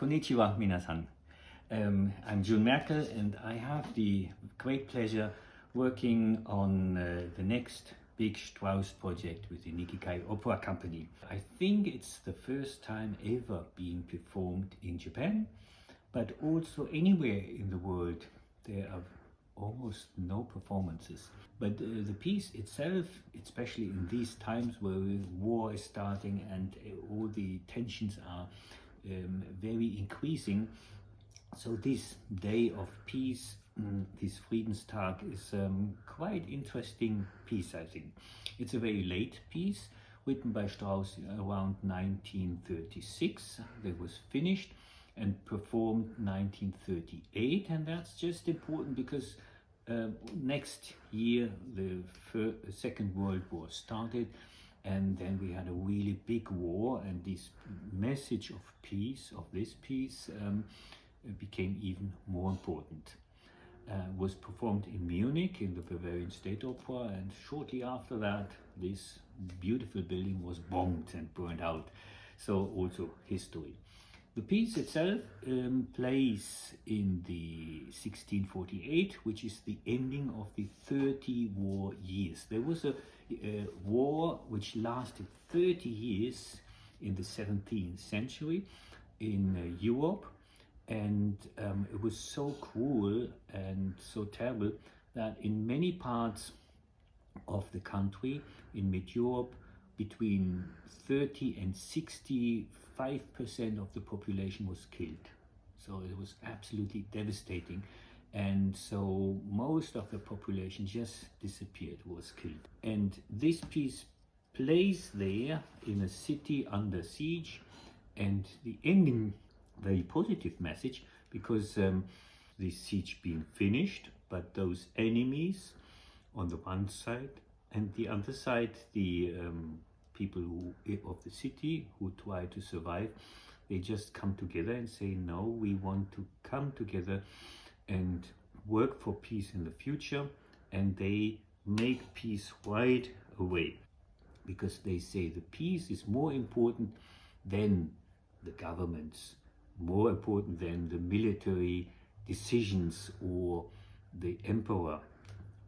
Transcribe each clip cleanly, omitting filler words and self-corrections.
Konnichiwa, minasan. I'm June Merkel, and I have the great pleasure working on the next big Strauss project with the Nikki Kai Opera Company. I think it's the first time ever being performed in Japan, but also anywhere in the world. There are almost no performances. But the piece itself, especially in these times where war is starting and all the tensions are very increasing, so this day of peace, this FRIEDENSTAG, is quite interesting piece, I think. It's a very late piece, written by Strauss around 1936. That was finished and performed 1938, and that's just important because next year the Second World War started, and then we had a really big war, and this message of peace, of this piece, became even more important. Was performed in Munich in the Bavarian State Opera, and shortly after that this beautiful building was bombed and burned out, so also history. The piece itself plays in the 1648, which is the ending of the 30 war years. There was a war which lasted 30 years in the 17th century in Europe, and it was so cruel and so terrible that in many parts of the country, in mid-Europe, between 30 and 65% of the population was killed. So it was absolutely devastating, and so most of the population just disappeared, was killed. And this piece plays there in a city under siege, and the ending, very positive message, because the siege being finished, but those enemies on the one side and the other side, the people of the city who try to survive, they just come together and say, no, we want to come together and work for peace in the future, and they make peace right away, because they say the peace is more important than the governments, more important than the military decisions or the emperor.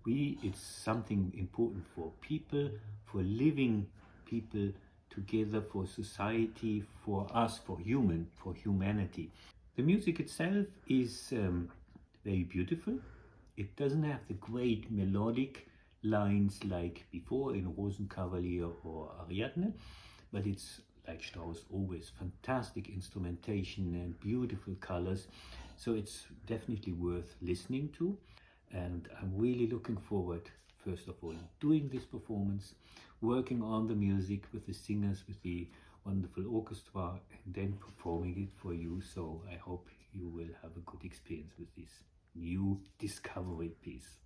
It's something important for people, for living people together, for society, for us, for humanity. The music itself is very beautiful. It doesn't have the great melodic lines like before in Rosenkavalier or Ariadne, but it's, like Strauss always, fantastic instrumentation and beautiful colors. So it's definitely worth listening to, and I'm really looking forward, first of all, doing this performance, working on the music with the singers, with the wonderful orchestra, and then performing it for you. So I hope you will have a good experience with this new discovery piece.